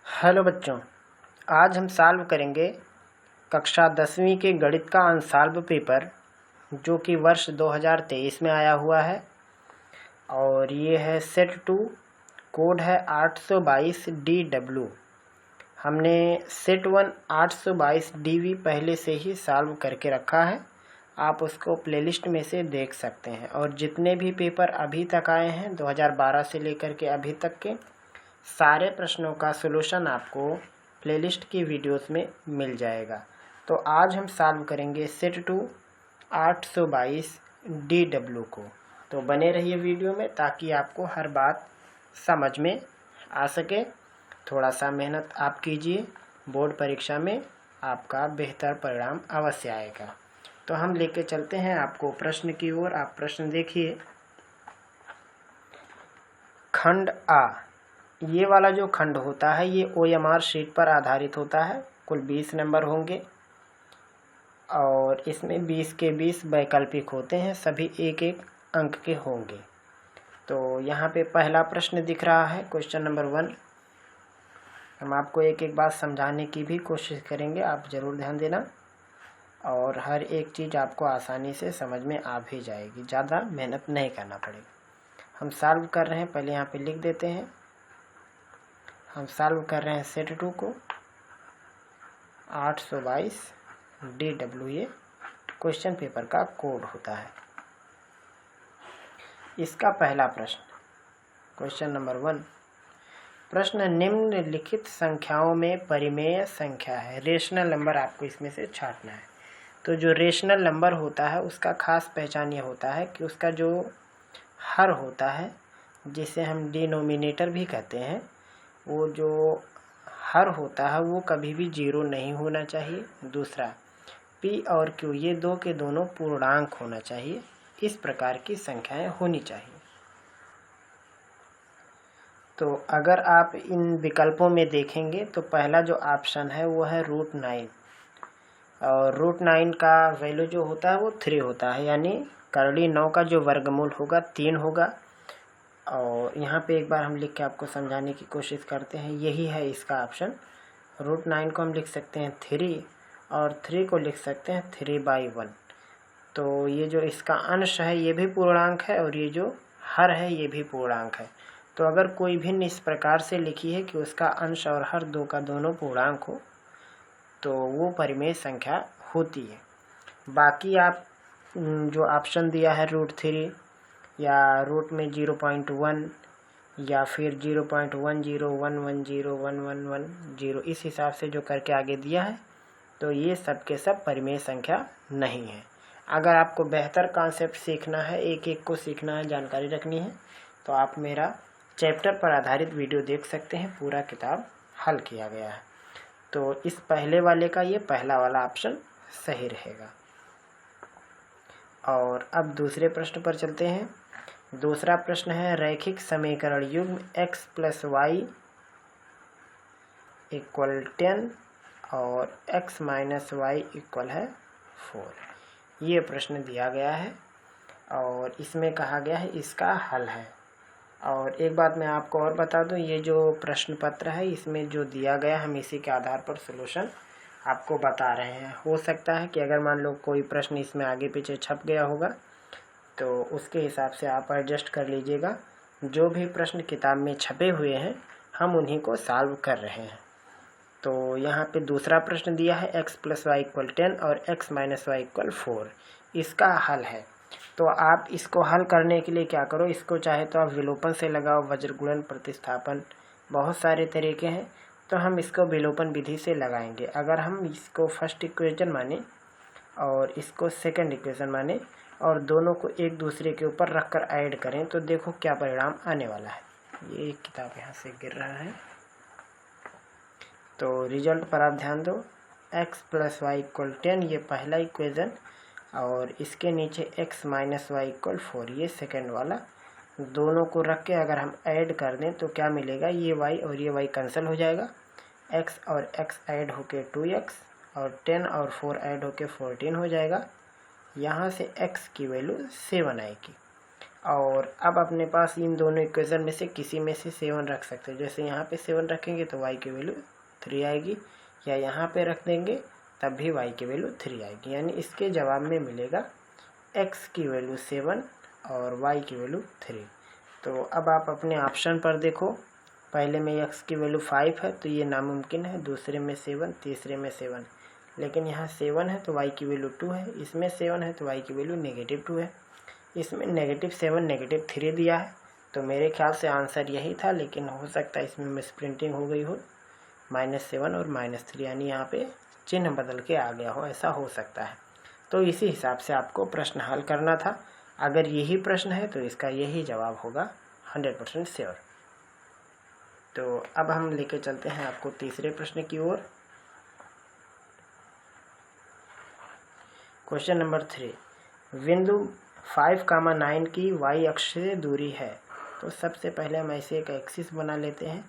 Hello बच्चों, आज हम सॉल्व करेंगे कक्षा 10वीं के गणित का अनसॉल्व पेपर जो कि वर्ष 2023 में आया हुआ है। और ये है सेट 2, कोड है 822DW। हमने सेट 1 822DV पहले से ही सॉल्व करके रखा है, आप उसको प्लेलिस्ट में से देख सकते हैं। और जितने भी पेपर अभी तक आए हैं 2012 से लेकर के अभी तक के सारे प्रश्नों का सॉल्यूशन आपको प्लेलिस्ट की वीडियोस में मिल जाएगा। तो आज हम सॉल्व करेंगे सेट 2 822DW को। तो बने रहिए वीडियो में ताकि आपको हर बात समझ में आ सके। थोड़ा सा मेहनत आप कीजिए, बोर्ड परीक्षा में आपका बेहतर परिणाम अवश्य आएगा। तो हम लेके चलते हैं आपको प्रश्न की ओर। आप प्रश्न देखिए। खंड आ, ये वाला जो खंड होता है ये OMR शीट पर आधारित होता है। कुल 20 नंबर होंगे और इसमें 20 के 20 वैकल्पिक होते हैं, सभी एक एक अंक के होंगे। तो यहाँ पे पहला प्रश्न दिख रहा है, क्वेश्चन नंबर 1। हम आपको एक एक बात समझाने की भी कोशिश करेंगे, आप ज़रूर ध्यान देना। और हर एक चीज़ आपको आसानी से समझ में आ भी जाएगी, ज़्यादा मेहनत नहीं करना पड़ेगा। हम सॉल्व कर रहे हैं, पहले यहाँ पे लिख देते हैं। हम सॉल्व कर रहे हैं सेट 2 को 822DW, ये क्वेश्चन पेपर का कोड होता है। इसका पहला प्रश्न, क्वेश्चन नंबर 1। प्रश्न निम्नलिखित संख्याओं में परिमेय संख्या है। रेशनल नंबर आपको इसमें से छांटना है। तो जो रेशनल नंबर होता है उसका खास पहचान ये होता है कि उसका जो हर होता है, जिसे हम डिनोमिनेटर भी कहते हैं, वो जो हर होता है वो कभी भी 0 नहीं होना चाहिए। दूसरा, P और Q ये दो के दोनों पूर्णांक होना चाहिए। इस प्रकार की संख्याएं होनी चाहिए। तो अगर आप इन विकल्पों में देखेंगे तो पहला जो ऑप्शन है वो है √9। और √9 का वैल्यू जो होता है वो 3 होता है, यानी करड़ी 9 का जो वर्गमूल होगा 3 होगा। और यहाँ पे एक बार हम लिख के आपको समझाने की कोशिश करते हैं। यही है इसका ऑप्शन। √9 को हम लिख सकते हैं 3 और 3 को लिख सकते हैं 3/1। तो ये जो इसका अंश है ये भी पूर्णांक है और ये जो हर है ये भी पूर्णांक है। तो अगर कोई भिन्न इस प्रकार से लिखी है कि उसका अंश और हर दो का दोनों पूर्णांक हो तो वो परिमेय संख्या होती है। बाकी आप जो ऑप्शन दिया है √3 या रूट में 0.1 या फिर 0.1011011110, इस हिसाब से जो करके आगे दिया है, तो ये सब के सब परिमेय संख्या नहीं है। अगर आपको बेहतर कॉन्सेप्ट सीखना है, एक एक को सीखना है, जानकारी रखनी है, तो आप मेरा चैप्टर पर आधारित वीडियो देख सकते हैं, पूरा किताब हल किया गया है। तो इस पहले वाले का ये पहला वाला ऑप्शन सही रहेगा। और अब दूसरे प्रश्न पर चलते हैं। दूसरा प्रश्न है रैखिक समीकरण युग्म x + y = 10 और x - y = 4। ये प्रश्न दिया गया है और इसमें कहा गया है इसका हल है। और एक बात मैं आपको और बता दूं, ये जो प्रश्न पत्र है इसमें जो दिया गया हम इसी के आधार पर सॉल्यूशन आपको बता रहे हैं। हो सकता है कि अगर मान लो कोई प्रश्न इसमें आगे पीछे छप गया होगा तो उसके हिसाब से आप एडजस्ट कर लीजिएगा। जो भी प्रश्न किताब में छपे हुए हैं हम उन्हीं को सॉल्व कर रहे हैं। तो यहाँ पे दूसरा प्रश्न दिया है x + y = 10 और x - y = 4। इसका हल है। तो आप इसको हल करने के लिए क्या करो, इसको चाहे तो आप विलोपन से लगाओ, वज्रगुणन, प्रतिस्थापन, बहुत सारे तरीके हैं। तो हम इसको विलोपन विधि से लगाएंगे। अगर हम इसको फर्स्ट इक्वेशन माने और इसको सेकंड इक्वेशन माने और दोनों को एक दूसरे के ऊपर रख कर ऐड करें तो देखो क्या परिणाम आने वाला है। ये किताब यहाँ से गिर रहा है, तो रिजल्ट पर आप ध्यान दो। x + y = 10 ये पहला इक्वेशन और इसके नीचे x - y = 4 ये सेकंड वाला। दोनों को रख के अगर हम ऐड कर दें तो क्या मिलेगा, ये y और ये y कैंसिल हो जाएगा। x और x ऐड होके 2x और 10 और 4 ऐड होके 14 हो जाएगा। यहाँ से x की वैल्यू 7 आएगी। और अब अपने पास इन दोनों इक्वेशन में से किसी में से 7 रख सकते हैं। जैसे यहाँ पे 7 रखेंगे तो y की वैल्यू 3 आएगी, या यहाँ पे रख देंगे तब भी y की वैल्यू 3 आएगी। यानी इसके जवाब में मिलेगा x की वैल्यू 7 और y की वैल्यू 3। तो अब आप अपने ऑप्शन पर देखो, पहले में x की वैल्यू 5 है तो ये नामुमकिन है, दूसरे में 7, तीसरे में 7, लेकिन यहाँ 7 है तो y की वैल्यू 2 है, इसमें 7 है तो y की वैल्यू -2 है, इसमें -7 -3 दिया है। तो मेरे ख्याल से आंसर यही था, लेकिन हो सकता है इसमें मिसप्रिंटिंग हो गई हो, -7 और -3, यानी यहाँ पे चिन्ह बदल के आ गया हो, ऐसा हो सकता है। तो इसी हिसाब से आपको प्रश्न हल करना था। अगर यही प्रश्न है तो इसका यही जवाब होगा 100% श्योर। तो अब हम लेके चलते हैं आपको तीसरे प्रश्न की ओर। क्वेश्चन नंबर 3, बिंदु 5,9 की y अक्ष से दूरी है। तो सबसे पहले हम ऐसे एक एक्सिस बना लेते हैं,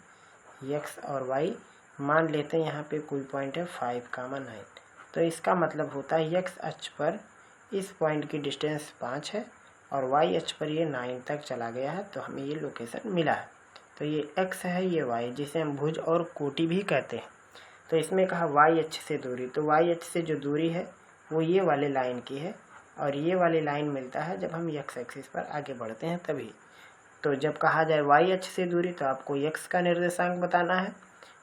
x और y मान लेते हैं, यहाँ पे कोई पॉइंट है 5,9। तो इसका मतलब होता है x अक्ष पर इस पॉइंट की डिस्टेंस 5 है और y अक्ष पर ये 9 तक चला गया है, तो हमें ये लोकेशन मिला है। तो ये x है, ये y, जिसे हम भुज और कोटि भी कहते हैं। तो इसमें कहा y अक्ष से दूरी, तो y अक्ष से जो दूरी है वो ये वाले लाइन की है, और ये वाली लाइन मिलता है जब हम x एक्सिस पर आगे बढ़ते हैं तभी। तो जब कहा जाए y अक्ष से दूरी तो आपको x का निर्देशांक बताना है,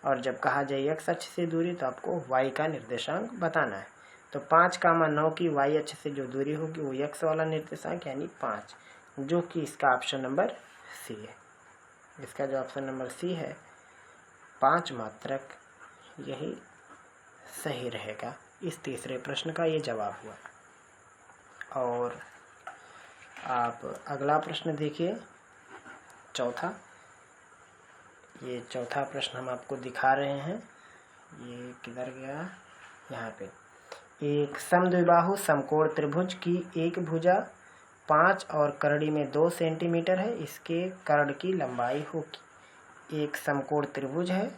और जब कहा जाए x अक्ष से दूरी तो आपको y का निर्देशांक बताना है। तो 5,9 की y अक्ष से जो दूरी होगी वो x वाला निर्देशांक यानी 5, जो कि इसका ऑप्शन नंबर सी है। इसका जो ऑप्शन नंबर सी है 5 मात्रक, यही सही रहेगा। इस तीसरे प्रश्न का ये जवाब हुआ। और आप अगला प्रश्न देखिए, चौथा। ये चौथा प्रश्न हम आपको दिखा रहे हैं, ये किधर गया, यहाँ पे। एक समद्विबाहु समकोण त्रिभुज की एक भुजा 5 और करड़ी में 2 सेंटीमीटर है, इसके कर्ण की लंबाई होगी। एक समकोण त्रिभुज है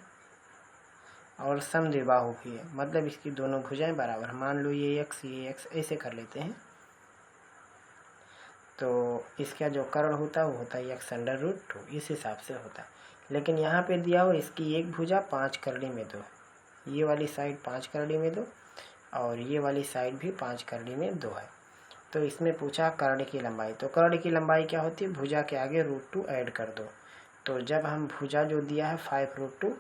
और समद्विबाहु भी है, मतलब इसकी दोनों भुजाएं बराबर। मान लो ये x ऐसे कर लेते हैं, तो इसका जो कर्ण होता है वो होता है x√2, इस हिसाब से होता है। लेकिन यहाँ पे दिया हो इसकी एक भुजा 5 करड़ी में 2, ये वाली साइड 5 करड़ी में 2 और ये वाली साइड भी 5 करड़ी में 2 है। तो इसमें पूछा कर्ण की लंबाई, तो कर्ण की लंबाई क्या होती है, भुजा के आगे √2 ऐड कर दो। तो जब हम भुजा जो दिया है 5√2,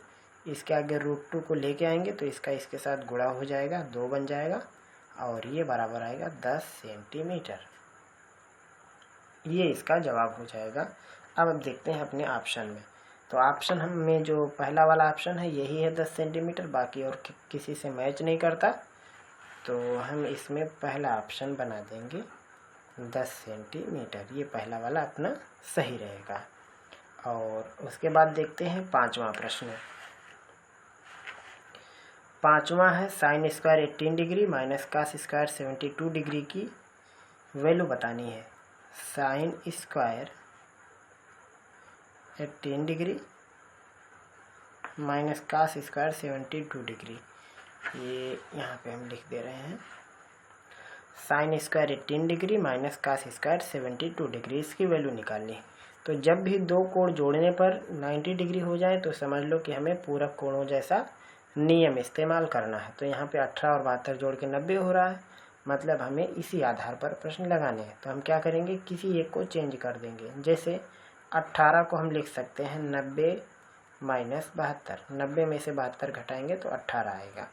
इसके आगे √2 को लेके आएंगे तो इसका इसके साथ गुणा हो जाएगा, 2 बन जाएगा, और ये बराबर आएगा 10 सेंटीमीटर। ये इसका जवाब हो जाएगा। अब देखते हैं अपने ऑप्शन में। तो ऑप्शन हम में जो पहला वाला ऑप्शन है यही है 10 सेंटीमीटर, बाकी और किसी से मैच नहीं करता, तो हम इसमें पहला ऑप्शन बना देंगे 10 सेंटीमीटर। ये पहला वाला अपना सही रहेगा। और उसके बाद देखते हैं पांचवा प्रश्न। पांचवा है sine square 18 degree minus cos square 72 degree की वैल्यू बतानी है। Sine square 18 degree minus cos square 72 degree, ये यहाँ पे हम लिख दे रहे हैं। Sine square 18 degree minus cos square 72 degree, इसकी वैल्यू निकालनी है। तो जब भी दो कोण जोड़ने पर 90 डिग्री हो जाए तो समझ लो कि हमें पूरक कोणों जैसा नियम इस्तेमाल करना है। तो यहाँ पे 18 और 72 जोड़ के 90 हो रहा है, मतलब हमें इसी आधार पर प्रश्न लगाने हैं। तो हम क्या करेंगे, किसी एक को चेंज कर देंगे। जैसे 18 को हम लिख सकते हैं 90 माइनस 72, 90 में से 72 घटाएंगे तो 18 आएगा।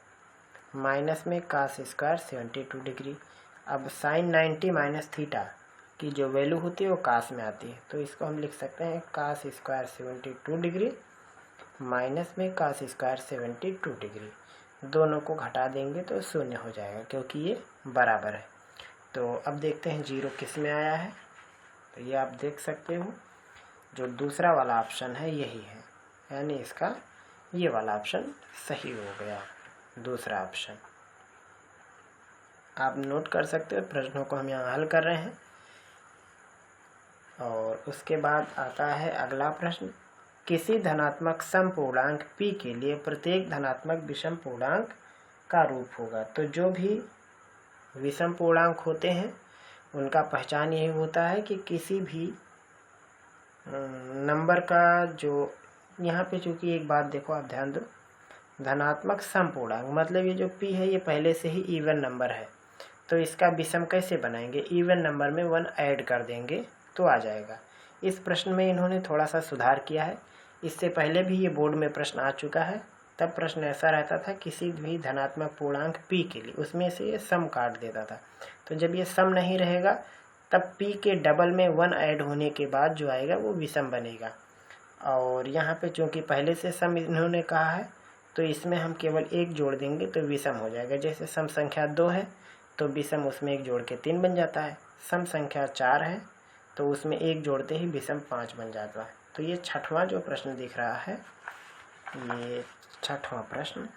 माइनस में कास स्क्वायर 72 डिग्री। अब साइन 90 माइनस थीटा की जो वैल्यू होती है वो कास में आती है, तो इसको हम लिख सकते हैं कास स्क्वायर 72 डिग्री माइनस में कास स्क्वायर 72 डिग्री। दोनों को घटा देंगे तो 0 हो जाएगा, क्योंकि ये बराबर है। तो अब देखते हैं 0 किस में आया है। तो ये आप देख सकते हो, जो दूसरा वाला ऑप्शन है यही है, यानी इसका ये वाला ऑप्शन सही हो गया, दूसरा ऑप्शन। आप नोट कर सकते हो, प्रश्नों को हम यहाँ हल कर रहे हैं। और उसके बाद आता है अगला प्रश्न। किसी धनात्मक समपूर्णांक p के लिए प्रत्येक धनात्मक विषम पूर्णांक का रूप होगा। तो जो भी विषम पूर्णांक होते हैं उनका पहचान यही होता है कि किसी भी नंबर का जो यहाँ पे, चूँकि एक बात देखो आप ध्यान दो, धनात्मक सम पूर्णांक मतलब ये जो p है ये पहले से ही इवन नंबर है, तो इसका विषम कैसे बनाएंगे? इवन नंबर में 1 ऐड कर देंगे तो आ जाएगा। इस प्रश्न में इन्होंने थोड़ा सा सुधार किया है। इससे पहले भी ये बोर्ड में प्रश्न आ चुका है। तब प्रश्न ऐसा रहता था, किसी भी धनात्मक पूर्णांक p के लिए उसमें से ये सम काट देता था। तो जब ये सम नहीं रहेगा तब p के डबल में 1 ऐड होने के बाद जो आएगा वो विषम बनेगा। और यहाँ पे चूँकि पहले से सम इन्होंने कहा है तो इसमें हम केवल 1 जोड़ देंगे तो विषम हो जाएगा। जैसे सम संख्या 2 है तो विषम उसमें 1 जोड़ के 3 बन जाता है। सम संख्या 4 है तो उसमें 1 जोड़ते ही विषम 5 बन जाता है। तो ये छठवां जो प्रश्न दिख रहा है, ये छठवां प्रश्न,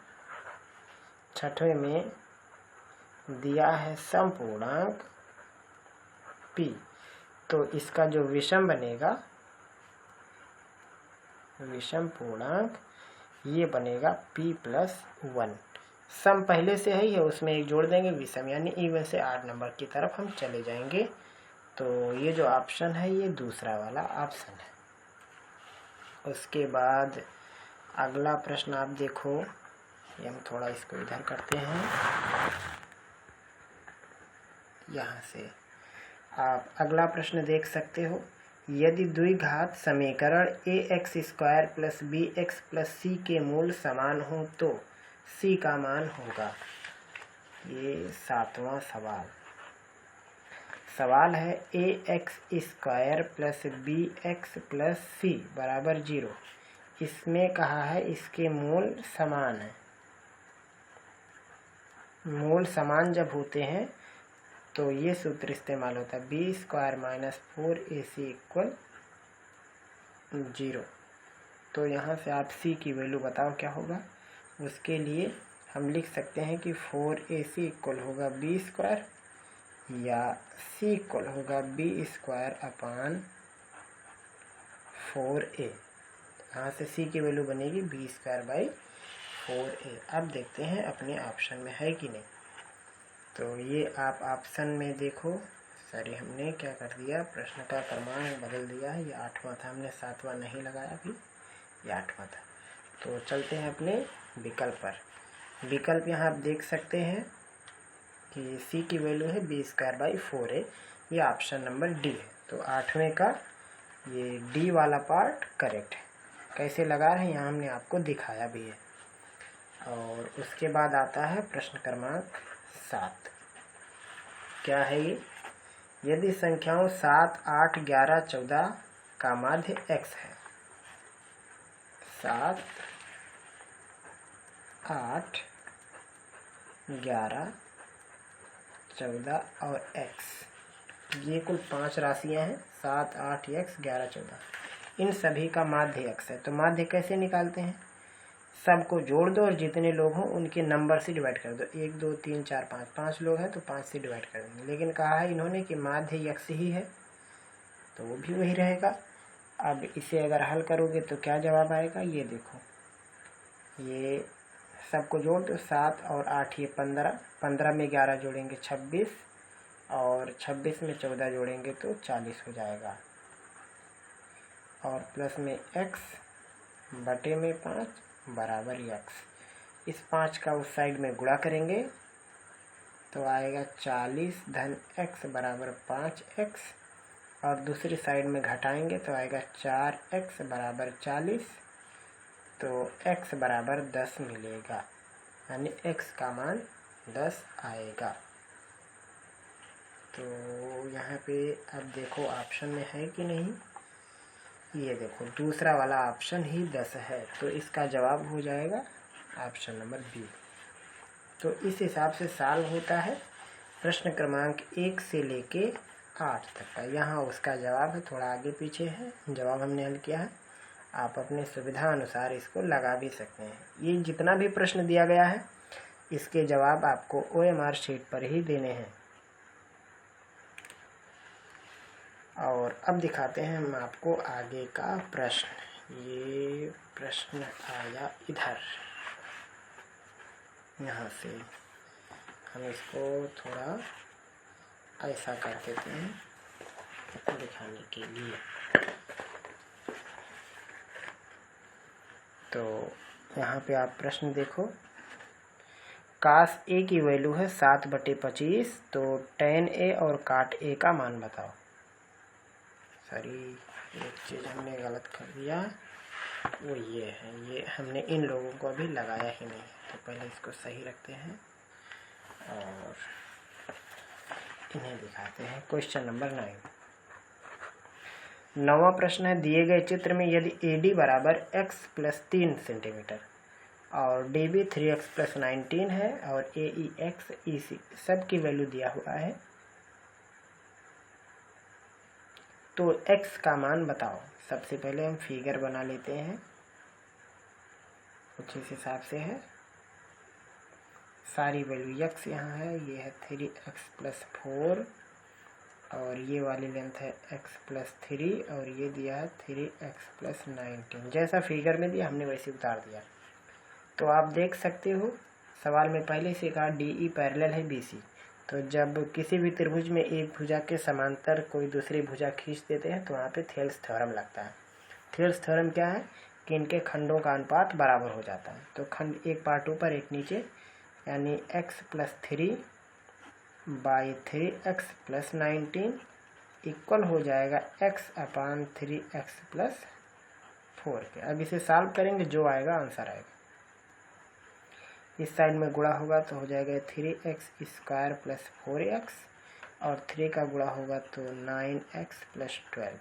छठवें में दिया है सम पूर्णांक p, तो इसका जो विषम बनेगा, विषम पूर्णांक ये बनेगा p प्लस 1। सम पहले से ही है, उसमें 1 जोड़ देंगे विषम, यानी इवन से 8 नंबर की तरफ हम चले जाएंगे। तो ये जो ऑप्शन है ये दूसरा वाला ऑप्शन है। उसके बाद अगला प्रश्न आप देखो, ये हम थोड़ा इसको इधर करते हैं, यहाँ से आप अगला प्रश्न देख सकते हो। यदि द्विघात समीकरण ax² plus bx plus c के मूल समान हो तो c का मान होगा। ये 7वां सवाल है ax² plus bx plus c बराबर 0। इसमें कहा है इसके मूल समान है। मूल समान जब होते हैं तो ये सूत्र इस्तेमाल होता है, b² माइनस 4ac इक्वल 0। तो यहाँ से आप c की वैल्यू बताओ क्या होगा। उसके लिए हम लिख सकते हैं कि 4ac इक्वल होगा b² या c इक्वल होगा b² अपान 4a। यहाँ से c की वैल्यू बनेगी b²/4a। अब देखते हैं अपने ऑप्शन में है कि नहीं। तो ये आप ऑप्शन में देखो, सॉरी हमने क्या कर दिया, प्रश्न का क्रमांक बदल दिया है। ये 8वां था, हमने 7वां नहीं लगाया अभी, ये 8वां था। तो चलते हैं अपने विकल्प पर। विकल्प यहाँ आप देख सकते हैं कि c की वैल्यू है b²/4a, ये ऑप्शन नंबर डी है। तो 8वें का ये डी वाला पार्ट करेक्ट है। कैसे लगा रहे हैं यहाँ हमने आपको दिखाया भी है। और उसके बाद आता है प्रश्न क्रमांक 7। क्या है ये? यदि संख्याओं 7, 8, 11, 14 का माध्य x है, 7, 8, 11, 14 और x, ये कुल 5 राशियां हैं, 7, 8, x, 11, 14। इन सभी का माध्य x है। तो माध्य कैसे निकालते हैं? सबको जोड़ दो और जितने लोग हों उनके नंबर से डिवाइड कर दो। 1 2 3 4 5, 5 लोग हैं तो 5 से डिवाइड कर देंगे। लेकिन कहा है इन्होंने कि माध्य x ही है तो वो भी वही रहेगा। अब इसे अगर हल करोगे तो क्या जवाब आएगा, ये देखो। ये सबको जोड़ दो, 7 और 8 ये 15, 15 में 11 जोड़ेंगे 26 और 26 में 14 जोड़ेंगे तो 40 हो जाएगा। और प्लस में x बटे में 5 बराबर x। इस 5 का उस साइड में गुणा करेंगे तो आएगा 40 धन x बराबर 5x, और दूसरी साइड में घटाएंगे तो आएगा 4x बराबर 40, तो x बराबर 10 मिलेगा, यानी x का मान 10 आएगा। तो यहाँ पे अब देखो ऑप्शन में है कि नहीं। ये देखो दूसरा वाला ऑप्शन ही 10 है, तो इसका जवाब हो जाएगा ऑप्शन नंबर बी। तो इस हिसाब से सॉल्व होता है प्रश्न क्रमांक 1 से लेके 8 तक का। यहाँ उसका जवाब है, थोड़ा आगे पीछे है, जवाब हमने हल किया है। आप अपने सुविधा अनुसार इसको लगा भी सकते हैं। ये जितना भी प्रश्न दिया गया है इसके जवाब आपको OMR शीट पर ही देने हैं। और अब दिखाते हैं हम आपको आगे का प्रश्न। ये प्रश्न आया इधर, यहाँ से हम इसको थोड़ा ऐसा कर देते हैं दिखाने के लिए। तो यहाँ पे आप प्रश्न देखो, काश ए की वैल्यू है 7/25, तो tan a और काट a का मान बताओ। सॉरी, एक चीज़ हमने गलत कर दिया, वो ये है, ये हमने इन लोगों को अभी लगाया ही नहीं, तो पहले इसको सही रखते हैं और इन्हें दिखाते हैं। क्वेश्चन नंबर 9, 9वां प्रश्न है, दिए गए चित्र में यदि AD बराबर x + 3 सेंटीमीटर और DB 3x + 19 है और AE x EC सब की वैल्यू दिया हुआ है, तो x का मान बताओ। सबसे पहले हम फिगर बना लेते हैं, कुछ इस हिसाब से है। सारी वैल्यू x यहाँ है, ये है 3x + 4 और ये वाली लेंथ है x + 3 और ये दिया है 3x + 19। जैसा फिगर में दिया हमने वैसे उतार दिया। तो आप देख सकते हो सवाल में पहले से कहा DE पैरेलल है BC, तो जब किसी भी त्रिभुज में एक भुजा के समांतर कोई दूसरी भुजा खींच देते हैं तो वहाँ पे थेल्स थ्योरम लगता है। थेल्स थ्योरम क्या है कि इनके खंडों का अनुपात बराबर हो जाता है। तो खंड एक पार्ट ऊपर एक नीचे, यानी x + 3 / 3x + 19 इक्वल हो जाएगा x/3x + 4 के। अब इसे सॉल्व करेंगे, जो आएगा आंसर आएगा। इस साइड में गुणा होगा तो हो जाएगा 3x² + 4x और 3 का गुणा होगा तो 9x + 12।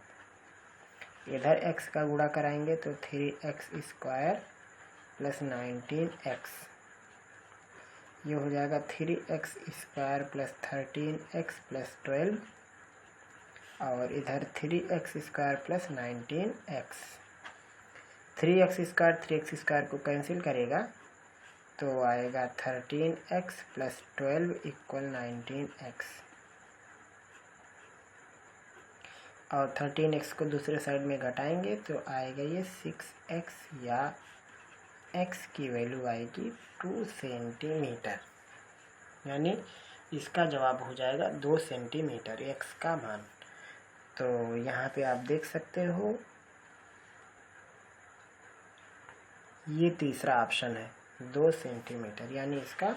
इधर x का गुणा कराएंगे तो 3x² + 19x, ये हो जाएगा 3x² + 13x + 12 और इधर 3x² + 19x। 3x² 3x² को कैंसिल करेगा तो आएगा 13x + 12 = 19x और 13x को दूसरे साइड में घटाएंगे तो आएगा ये 6x, या x की वैल्यू आएगी 2 सेंटीमीटर, यानी इसका जवाब हो जाएगा 2 सेंटीमीटर x का मान। तो यहाँ पे आप देख सकते हो ये तीसरा ऑप्शन है 2 सेंटीमीटर, यानी इसका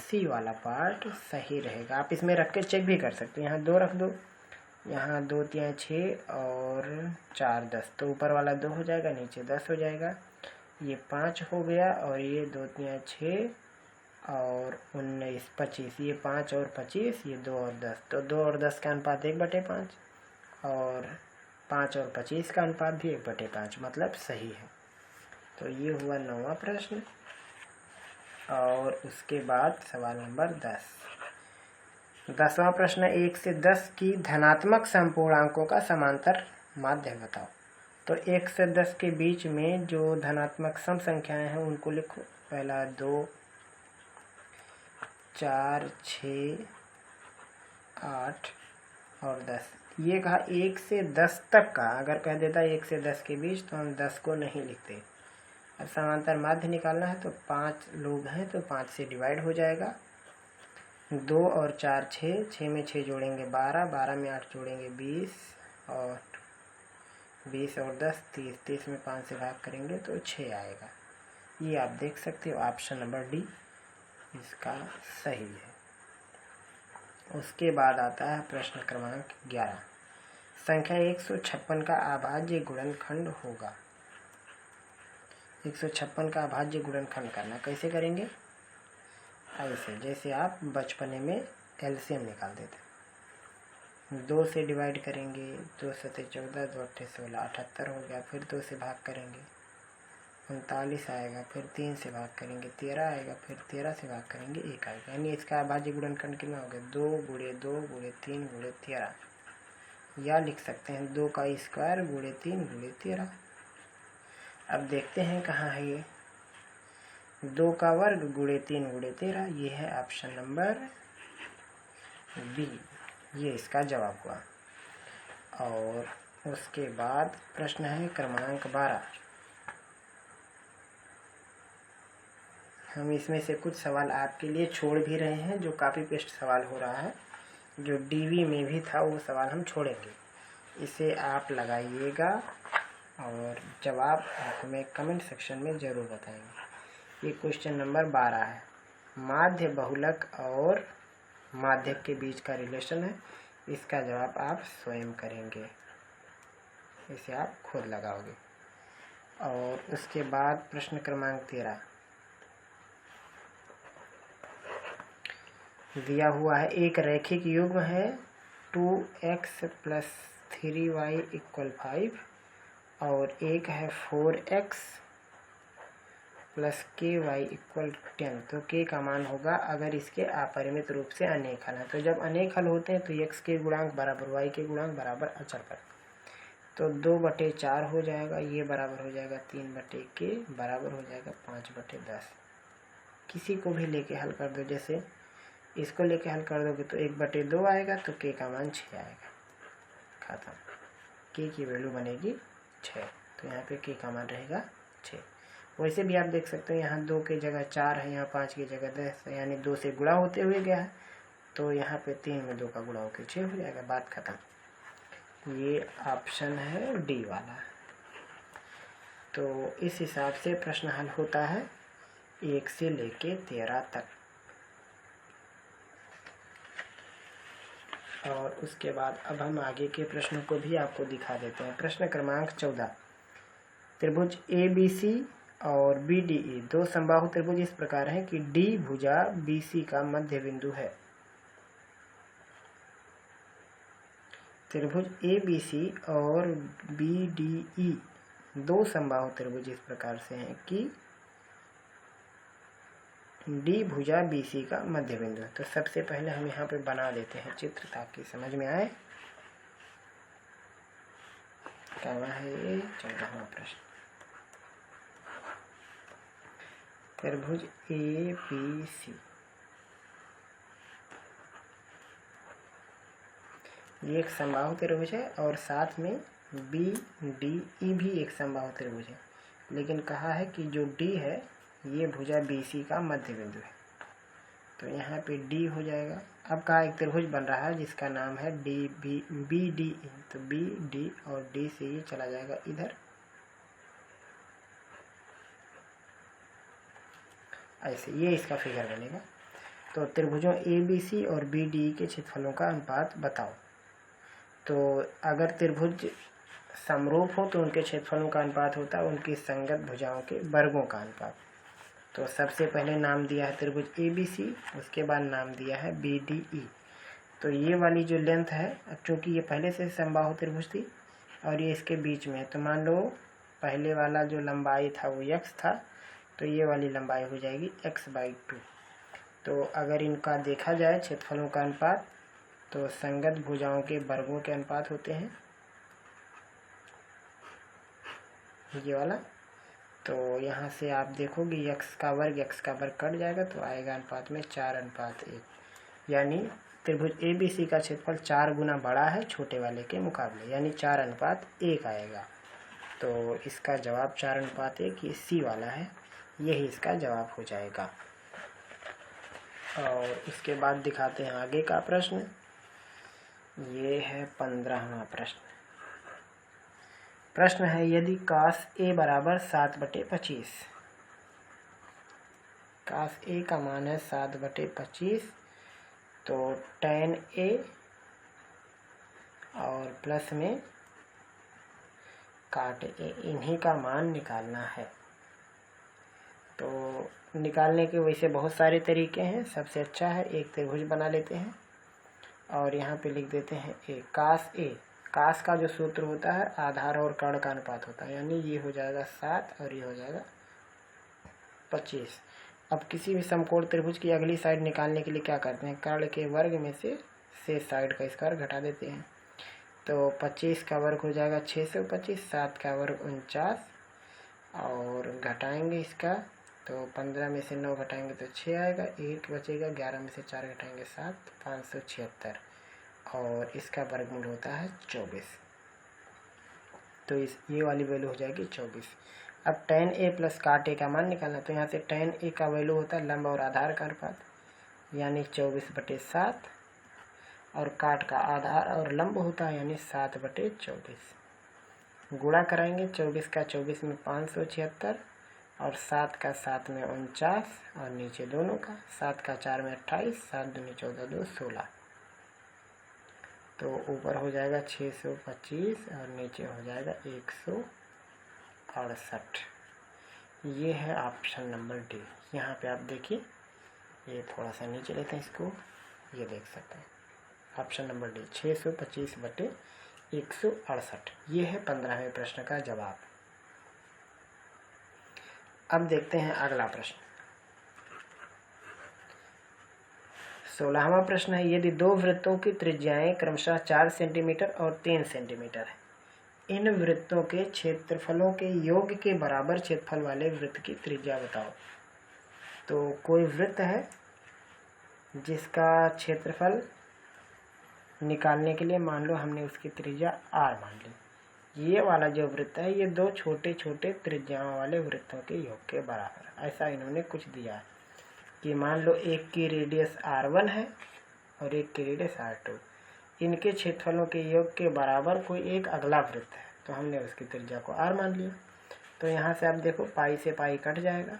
C वाला पार्ट सही रहेगा। आप इसमें रख के चेक भी कर सकते हैं। यहाँ 2 रख दो, यहाँ 2 × 3 = 6 और 4 10, तो ऊपर वाला 2 हो जाएगा, नीचे 10 हो जाएगा। ये 5 हो गया और ये 2 × 3 = 6 और 19 25, ये 5 और 25, ये 2 और 10, तो 2 और 10 का अनुपात 1/5 और 5 और 25 का अनुपात भी 1/5, मतलब सही है। तो ये हुआ 9वां प्रश्न। और उसके बाद सवाल नंबर 10, 10वां प्रश्न, 1 से 10 की धनात्मक संपूर्णांकों का समांतर माध्य बताओ। तो 1 से 10 के बीच में जो धनात्मक सम संख्याएं हैं उनको लिखो। पहला 2, 4, 6, 8 और 10। ये कहा 1 से 10 तक का, अगर कह देता 1 से 10 के बीच तो हम 10 को नहीं लिखते। अब समांतर माध्य निकालना है तो 5 लोग हैं तो 5 से डिवाइड हो जाएगा। 2 और 4 6, 6 में 6 जोड़ेंगे 12, 12 में 8 जोड़ेंगे 20 और 20 और 10 30, 30 में 5 से भाग करेंगे तो 6 आएगा। ये आप देख सकते हो, ऑप्शन नंबर डी इसका सही है। उसके बाद आता है प्रश्न क्रमांक 11, संख्या 156 का अभाज्य गुणनखंड होगा। 156 का अभाज्य गुणनखंड करना कैसे करेंगे? ऐसे, जैसे आप बचपने में एलसीएम निकाल देते। 2 से डिवाइड करेंगे, 2 × 7 = 14, 2 × 8 = 16, 78 हो गया। फिर 2 से भाग करेंगे 39 आएगा, फिर 3 से भाग करेंगे 13 आएगा, फिर 13 से भाग करेंगे 1 आएगा। यानी इसका अभाज्य गुणनखंड कितना हो गया? 2 × 2 × 3 × 13, या लिख सकते हैं 2 का स्क्वायर × 3 × 13। अब देखते हैं कहाँ है ये, 2 का वर्ग × 3 × 13, ये है ऑप्शन नंबर बी, ये इसका जवाब हुआ। और उसके बाद प्रश्न है क्रमांक 12। हम इसमें से कुछ सवाल आपके लिए छोड़ भी रहे हैं, जो कॉपी पेस्ट सवाल हो रहा है, जो डीवी में भी था वो सवाल हम छोड़ेंगे। इसे आप लगाइएगा और जवाब आप हमें कमेंट सेक्शन में ज़रूर बताएंगे। ये क्वेश्चन नंबर 12 है। माध्य बहुलक और माध्यक के बीच का रिलेशन है। इसका जवाब आप स्वयं करेंगे, इसे आप खुद लगाओगे। और उसके बाद प्रश्न क्रमांक 13 दिया हुआ है। एक रैखिक युग्म है 2x + 3y = 5 और एक है 4x + ky = 10। तो k का मान होगा अगर इसके अपरिमित रूप से अनेक हल हैं। तो जब अनेक हल होते हैं तो x के गुणांक बराबर y के गुणांक बराबर अचर पर, तो 2/4 हो जाएगा। ये बराबर हो जाएगा 3/k बराबर हो जाएगा 5/10। किसी को भी लेके हल कर दो, जैसे इसको लेके हल कर दोगे तो 1/2 आएगा, तो k का मान 6 आएगा। खत्म। k की वैल्यू बनेगी 6, तो यहाँ पे k का मान रहेगा 6। वैसे भी आप देख सकते हो यहाँ 2 की जगह 4 है, यहाँ 5 की जगह 10 है, यानी 2 से गुणा होते हुए गया है। तो यहाँ पे 3 में 2 का गुणा होकर 6 हो जाएगा। बात खत्म। ये ऑप्शन है डी वाला। तो इस हिसाब से प्रश्न हल होता है 1 से लेके 13 तक। और उसके बाद अब हम आगे के प्रश्नों को भी आपको दिखा देते हैं। प्रश्न क्रमांक 14। त्रिभुज ABC और BDE दो समबाहु त्रिभुज इस प्रकार है कि D भुजा BC का मध्य बिंदु है। त्रिभुज ABC और BDE दो समबाहु त्रिभुज इस प्रकार से हैं कि D भुजा BC का मध्य बिंदु है। तो सबसे पहले हम यहाँ पे बना देते हैं चित्र ताकि समझ में आए। क्या है ये 14वां प्रश्न। त्रिभुज ABC ये एक समबाहु त्रिभुज है और साथ में BDE भी एक समबाहु त्रिभुज है, लेकिन कहा है कि जो D है ये भुजा BC का मध्य बिंदु है। तो यहाँ पे D हो जाएगा। अब कहा एक त्रिभुज बन रहा है जिसका नाम है BDE। तो BD और D से ये चला जाएगा इधर, ऐसे ये इसका फिगर बनेगा। तो त्रिभुजों ABC और BDE के क्षेत्रफलों का अनुपात बताओ। तो अगर त्रिभुज समरूप हो तो उनके क्षेत्रफलों का अनुपात होता है उनकी संगत भुजाओं के वर्गों का अनुपात। तो सबसे पहले नाम दिया है त्रिभुज ABC, उसके बाद नाम दिया है BDE। तो ये वाली जो लेंथ है, अब चूँकि ये पहले से समबाहु त्रिभुज थी और ये इसके बीच में है, तो मान लो पहले वाला जो लंबाई था वो x था, तो ये वाली लंबाई हो जाएगी x/2। तो अगर इनका देखा जाए क्षेत्रफलों का अनुपात, तो संगत भुजाओं के वर्गों के अनुपात होते हैं ये वाला। तो यहाँ से आप देखोगे x का वर्ग कट जाएगा, तो आएगा अनुपात में 4:1। यानी त्रिभुज ABC का क्षेत्रफल 4 गुना बड़ा है छोटे वाले के मुकाबले, यानी 4:1 आएगा। तो इसका जवाब 4:1 ये C वाला है, यही इसका जवाब हो जाएगा। और इसके बाद दिखाते हैं आगे का प्रश्न। ये है 15वां प्रश्न। प्रश्न है यदि cos A बराबर 7/25, cos A का मान है 7/25, तो tan A और प्लस में काट A इन्हीं का मान निकालना है। तो निकालने के वैसे बहुत सारे तरीके हैं। सबसे अच्छा है एक त्रिभुज बना लेते हैं और यहाँ पे लिख देते हैं A। कास का जो सूत्र होता है आधार और कर्ण का अनुपात होता है, यानी ये हो जाएगा 7 और ये हो जाएगा 25। अब किसी भी समकोण त्रिभुज की अगली साइड निकालने के लिए क्या करते हैं, कर्ण के वर्ग में से शेष साइड का स्क्वायर घटा देते हैं। तो 25 का वर्ग हो जाएगा 625, 7 का वर्ग 49 और घटाएंगे इसका, तो 15 में से 9 घटाएंगे तो 6 आएगा, 1 बचेगा, 11 में से 4 घटाएंगे 7, 576 और इसका वर्गमूल होता है 24। तो ये वाली वैल्यू हो जाएगी 24। अब tan A प्लस काट A का मान निकालना, तो यहाँ से tan A का वैल्यू होता है लंब और आधार का अनुपात, यानी 24/7 और काट का आधार और लंब होता है यानी 7/24। गुणा कराएंगे 24 का 24 में 576 और 7 का 7 में 49 और नीचे दोनों का 7 का 4 में 28, 7 दूनी 14, 2 16। तो ऊपर हो जाएगा 625 और नीचे हो जाएगा 168। ये है ऑप्शन नंबर डी। यहाँ पे आप देखिए, ये थोड़ा सा नीचे लेते हैं इसको, ये देख सकते हैं ऑप्शन नंबर डी 625/168। ये है 15वें प्रश्न का जवाब। अब देखते हैं अगला प्रश्न। 16वां प्रश्न है, यदि दो वृत्तों की त्रिज्याएं क्रमशः 4 सेंटीमीटर और 3 सेंटीमीटर है, इन वृत्तों के क्षेत्रफलों के योग के बराबर क्षेत्रफल वाले वृत्त की त्रिज्या बताओ। तो कोई वृत्त है जिसका क्षेत्रफल निकालने के लिए मान लो हमने उसकी त्रिज्या r मान ली। ये वाला जो वृत्त है ये दो छोटे छोटे त्रिज्याओं वाले वृत्तों के योग के बराबर, ऐसा इन्होंने कुछ दिया है कि मान लो एक की रेडियस r1 है और एक की रेडियस r2, इनके क्षेत्रफलों के योग के बराबर कोई एक अगला वृत्त है, तो हमने उसकी त्रिज्या को r मान लिया। तो यहाँ से आप देखो पाई से पाई कट जाएगा,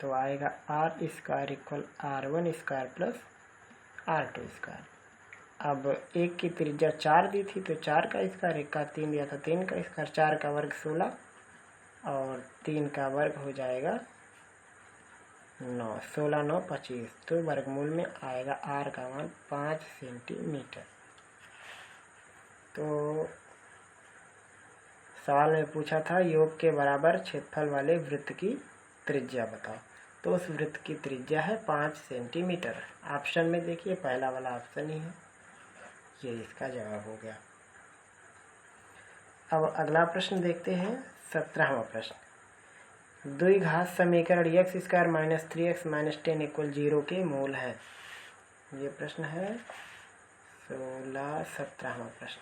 तो आएगा r² equal r1² plus r2²। अब एक की त्रिज्या 4 दी थी तो 4 का स्क्वायर, एक का 3 दिया था 3 का स्क्वायर, 4 का वर्ग 16 और 3 का वर्ग हो जाएगा 9, 16 9 25। तो वर्गमूल में आएगा r का मान 5 सेंटीमीटर। तो सवाल में पूछा था योग के बराबर क्षेत्रफल वाले वृत्त की त्रिज्या बताओ, तो उस वृत्त की त्रिज्या है 5 सेंटीमीटर। ऑप्शन में देखिए पहला वाला ऑप्शन ही है, ये इसका जवाब हो गया। अब अगला प्रश्न देखते हैं 17वां प्रश्न। द्विघात समीकरण x² - 3x - 10 = 0 के मूल है। ये प्रश्न है 17वां प्रश्न।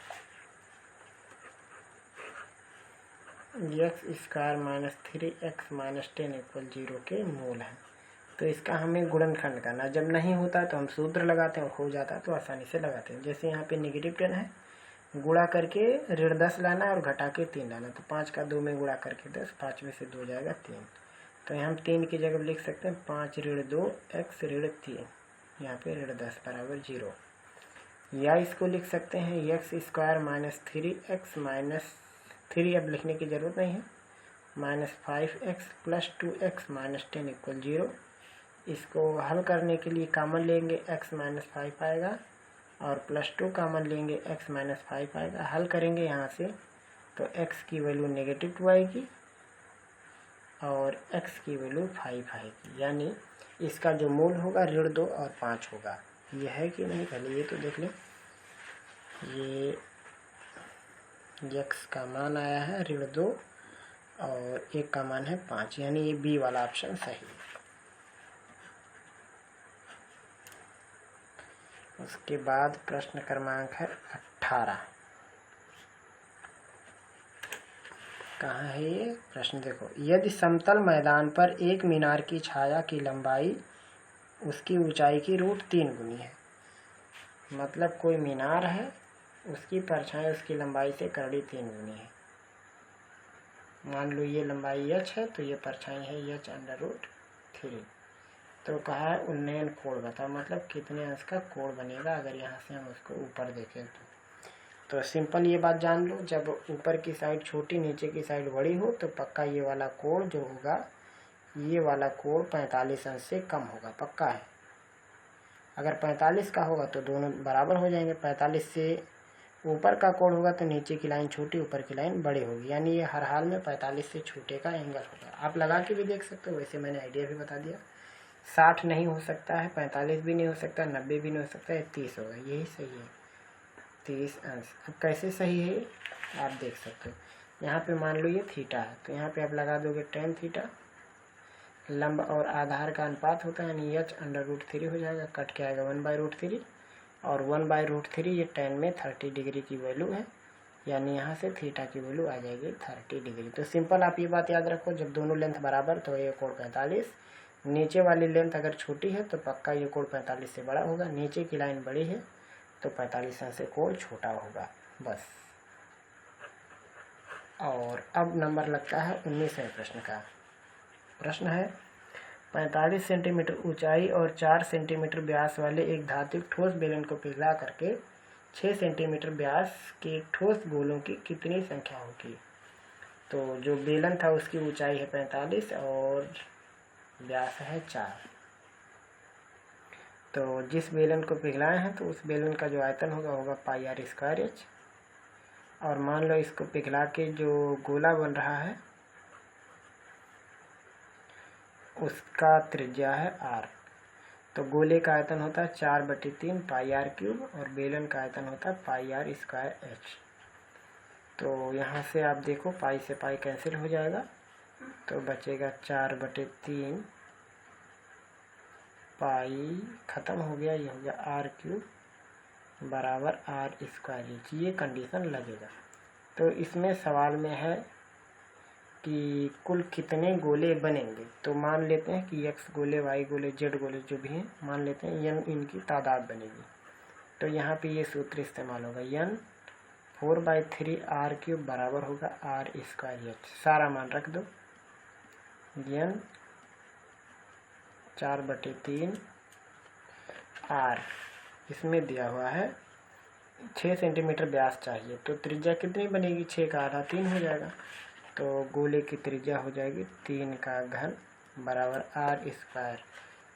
x² - 3x - 10 = 0 के मूल है। तो इसका हमें गुणनखंड करना, जब नहीं होता तो हम सूत्र लगाते हैं, हो जाता तो आसानी से लगाते हैं। जैसे यहाँ पे -10 है, गुणा करके -10 लाना और घटा के 3 लाना, तो 5 का 2 में गुणा करके 10, 5 में से 2 जाएगा 3। तो यहाँ हम 3 की जगह लिख सकते हैं 5 - 2 x - 3, यहाँ पे -10 बराबर 0। या इसको लिख सकते हैं x² - 3x - 3 अब लिखने की ज़रूरत नहीं है, -5x + 2x - 10 = 0। इसको हल करने के लिए कॉमन लेंगे x - 5 आएगा और +2 कॉमन लेंगे x - 5 आएगा। हल करेंगे यहाँ से तो x की वैल्यू -2 आएगी और x की वैल्यू 5 आएगी, यानी इसका जो मूल होगा -2 और 5 होगा। ये है कि नहीं, पहले ये तो देख लें। ये x का मान आया है -2 और एक का मान है 5, यानी ये बी वाला ऑप्शन सही है। उसके बाद प्रश्न क्रमांक है 18। कहाँ है ये प्रश्न, देखो। यदि समतल मैदान पर एक मीनार की छाया की लंबाई उसकी ऊंचाई की √3 गुनी है, मतलब कोई मीनार है, उसकी परछाई उसकी लंबाई से करीब 3 गुनी है। मान लो ये लंबाई h है तो ये परछाई है h√3। तो कहा है उन्नयन कोण बताओ, मतलब कितने अंश का कोण बनेगा अगर यहाँ से हम उसको ऊपर देखें तो सिंपल ये बात जान लो, जब ऊपर की साइड छोटी नीचे की साइड बड़ी हो तो पक्का ये वाला कोण जो होगा, ये वाला कोण 45 अंश से कम होगा, पक्का है। अगर 45 का होगा तो दोनों बराबर हो जाएंगे। 45 से ऊपर का कोण होगा तो नीचे की लाइन छोटी, ऊपर की लाइन बड़ी होगी, यानी ये हर हाल में 45 से छोटे का एंगल होगा। आप लगा के भी देख सकते हो, वैसे मैंने आइडिया भी बता दिया। 60 नहीं हो सकता है, 45 भी नहीं हो सकता, 90 भी नहीं हो सकता है, 30 होगा, यही सही है, 30 अंश। अब कैसे सही है आप देख सकते हो। यहाँ पे मान लो ये थीटा है तो यहाँ पे आप लगा दोगे tan थीटा, लंब और आधार का अनुपात होता है, यानी h√3 हो जाएगा, कट के आएगा 1/√3 और 1/√3 ये tan में 30 डिग्री की वैल्यू है, यानी यहाँ से थीटा की वैल्यू आ जाएगी 30 डिग्री। तो सिंपल आप ये बात याद रखो, जब दोनों लेंथ बराबर तो ये कोण 45, नीचे वाली लेंथ अगर छोटी है तो पक्का ये कोण 45 से बड़ा होगा, नीचे की लाइन बड़ी है तो 45 अंश से कोण छोटा होगा, बस। और अब नंबर लगता है 19वें प्रश्न का। प्रश्न है 45 सेंटीमीटर ऊंचाई और 4 सेंटीमीटर व्यास वाले एक धात्विक ठोस बेलन को पिघला करके 6 सेंटीमीटर व्यास के ठोस गोलों की कितनी संख्या होगी। तो जो बेलन था उसकी ऊंचाई है 45 और व्यास है 4। तो जिस बेलन को पिघलाए हैं तो उस बेलन का जो आयतन होगा πr²h। और मान लो इसको पिघला के जो गोला बन रहा है उसका त्रिज्या है r। तो गोले का आयतन होता है 4/3 πr³ और बेलन का आयतन होता है πr²h। तो यहाँ से आप देखो पाई से पाई कैंसिल हो जाएगा, तो बचेगा 4/3 पाई खत्म हो गया, ये हो गया r³ बराबर r²। ये कंडीशन लगेगा। तो इसमें सवाल में है कि कुल कितने गोले बनेंगे। तो मान लेते हैं कि x गोले, y गोले, z गोले जो भी हैं, मान लेते हैं n इनकी तादाद बनेगी। तो यहाँ पे ये सूत्र इस्तेमाल होगा, n 4/3 r³ बराबर होगा r²h। सारा मान रख दो, n 4/3 r। इसमें दिया हुआ है 6 सेंटीमीटर व्यास चाहिए, तो त्रिज्या कितनी बनेगी, 6 का आधा 3 हो जाएगा। तो गोले की त्रिज्या हो जाएगी 3 का घन बराबर r²।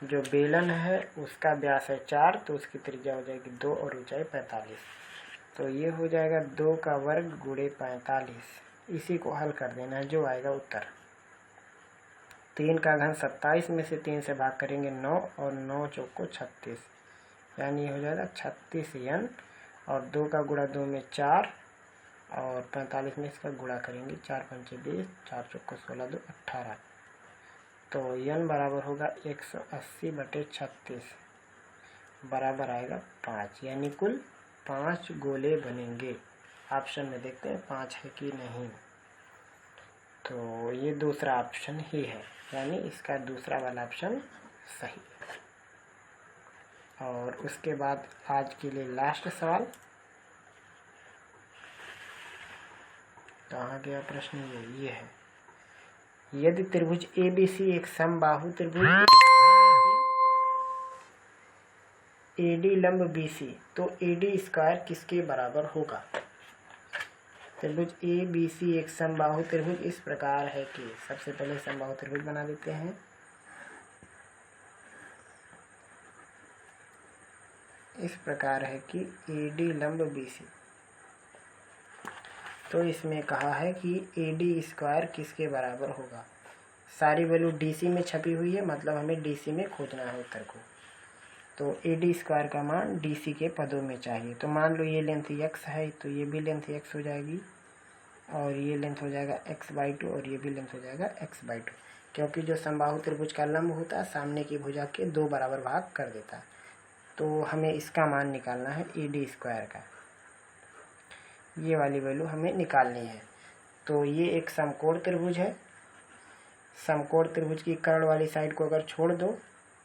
जो बेलन है उसका व्यास है 4, तो उसकी त्रिज्या हो जाएगी 2 और ऊंचाई 45। तो ये हो जाएगा 2 का वर्ग गुणे 45। इसी को हल कर देना है, जो आएगा उत्तर। 3 का घन 27 में से 3 से भाग करेंगे 9 और 9 चौको 36, यानी हो जाएगा 36n। और 2 का गुणा 2 में 4 और 45 में इसका गुणा करेंगे 4 पंचे 20, 4 चौको 16, 2 18। तो n बराबर होगा 180/36 बराबर आएगा 5, यानी कुल 5 गोले बनेंगे। ऑप्शन में देखते हैं 5 है कि नहीं। तो ये दूसरा ऑप्शन ही है, यानी इसका दूसरा वाला ऑप्शन सही है। और उसके बाद आज के लिए लास्ट सवाल। कहाँ गया प्रश्न, ये है। यदि त्रिभुज ABC एक समबाहु त्रिभुज AD लंब BC, तो AD² किसके बराबर होगा। त्रिभुज ABC एक समबाहु त्रिभुज इस प्रकार है कि, सबसे पहले समबाहु त्रिभुज बना देते हैं। इस प्रकार है कि AD लंब BC, तो इसमें कहा है कि AD² किसके बराबर होगा। सारी वैल्यू DC में छपी हुई है, मतलब हमें DC में खोजना है उत्तर को। तो AD² का मान DC के पदों में चाहिए। तो मान लो ये लेंथ x है, तो ये भी लेंथ x हो जाएगी और ये लेंथ हो जाएगा x/2 और ये भी लेंथ हो जाएगा x/2, क्योंकि जो समबाहु त्रिभुज का लंब होता है सामने की भुजा के 2 बराबर भाग कर देता है। तो हमें इसका मान निकालना है AD² का, ये वाली वैल्यू हमें निकालनी है। तो ये एक समकोण त्रिभुज है। समकोण त्रिभुज की कर्ण वाली साइड को अगर छोड़ दो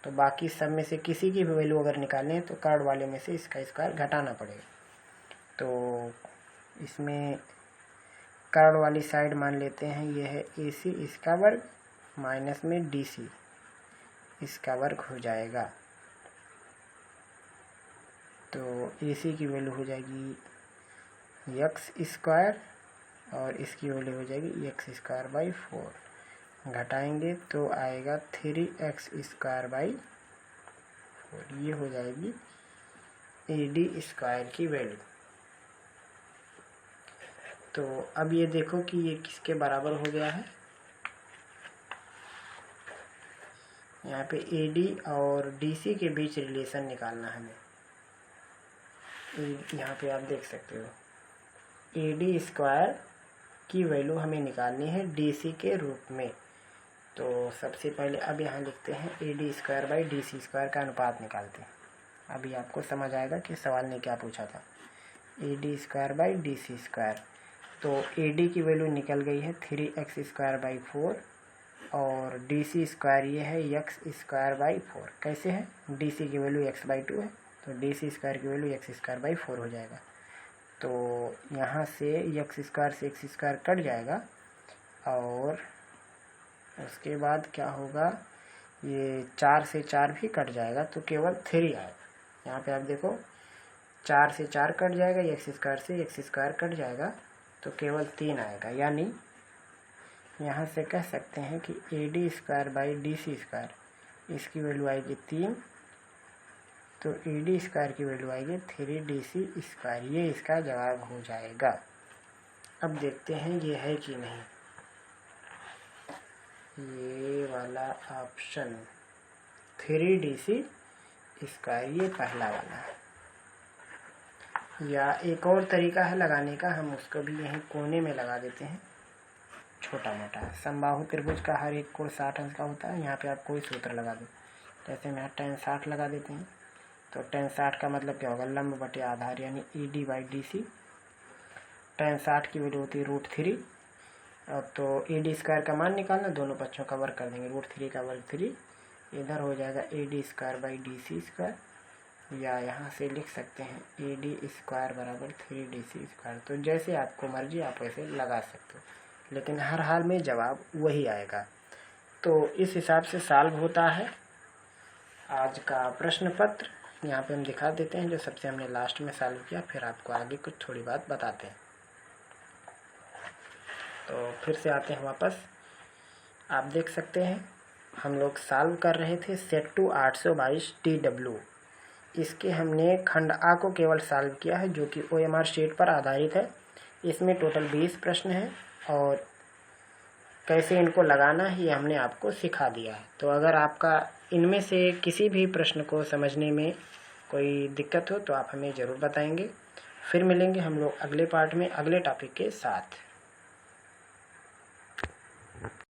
तो बाकी सब में से किसी की भी वैल्यू अगर निकालनी है तो कर्ण वाले में से इसका स्क्वायर घटाना पड़ेगा। तो इसमें कर्ण वाली साइड मान लेते हैं ये है AC, इसका वर्ग माइनस में DC, इसका वर्ग हो जाएगा। तो AC की वैल्यू हो जाएगी x² और इसकी वैल्यू हो जाएगी x²/4। घटाएंगे तो आएगा 3x²/4, ये हो जाएगी AD² की वैल्यू। तो अब ये देखो कि ये किसके बराबर हो गया है। यहाँ पे AD और DC के बीच रिलेशन निकालना है हमें। यहाँ पे आप देख सकते हो AD² की वैल्यू हमें निकालनी है DC के रूप में। तो सबसे पहले अब यहाँ लिखते हैं AD²/DC² का अनुपात निकालते हैं। अभी आपको समझ आएगा कि सवाल ने क्या पूछा था। AD²/DC², तो AD की वैल्यू निकल गई है 3x²/4 और DC² ये है x²/4। कैसे है, DC की वैल्यू x/2 है, तो DC² की वैल्यू x²/4 हो जाएगा। तो यहाँ से एक्स स्क्वायर से एक्स स्क्वायर कट जाएगा और उसके बाद क्या होगा, ये 4 से 4 भी कट जाएगा तो केवल 3 आएगा। यहाँ पे आप देखो 4 से 4 कट जाएगा, एक्स स्क्वायर से एक्स स्क्वायर कट जाएगा तो केवल 3 आएगा। यानी यहाँ से कह सकते हैं कि AD square by DC square इसकी वैल्यू आएगी 3, तो AD स्क्वायर की वैल्यू आएगी 3DC स्क्वायर। ये इसका जवाब हो जाएगा। अब देखते हैं ये है कि नहीं। ये वाला ऑप्शन 3DC स्क्वायर ये पहला वाला है। या एक और तरीका है लगाने का, हम उसको भी यहीं कोने में लगा देते हैं छोटा मोटा। समबाहु त्रिभुज का हर एक कोण 60 अंश का होता है। यहाँ पे आप कोई सूत्र लगा दो, जैसे मैं tan 60 लगा देते हैं तो tan 60 का मतलब क्या होगा, लंब बटे आधार यानी ED बाई DC। tan 60 की वैल्यू होती है √3। अब तो AD स्क्वायर का मान निकालना, दोनों पक्षों का वर्ग कर देंगे, √3 का वर्ग 3, इधर हो जाएगा AD square by DC square. या यहाँ से लिख सकते हैं AD स्क्वायर बराबर 3DC स्क्वायर। तो जैसे आपको मर्जी आप वैसे लगा सकते हो, लेकिन हर हाल में जवाब वही आएगा। तो इस हिसाब से सॉल्व होता है आज का प्रश्न पत्र। यहाँ पे हम दिखा देते हैं जो सबसे हमने लास्ट में सॉल्व किया, फिर आपको आगे कुछ थोड़ी बात बताते हैं। तो फिर से आते हैं वापस। आप देख सकते हैं हम लोग सॉल्व कर रहे थे सेट टू 822 TW। इसके हमने खंड आ को केवल सॉल्व किया है जो कि OMR शीट पर आधारित है। इसमें टोटल 20 प्रश्न हैं और कैसे इनको लगाना है ये हमने आपको सिखा दिया है। तो अगर आपका इनमें से किसी भी प्रश्न को समझने में कोई दिक्कत हो तो आप हमें ज़रूर बताएंगे। फिर मिलेंगे हम लोग अगले पार्ट में अगले टॉपिक के साथ।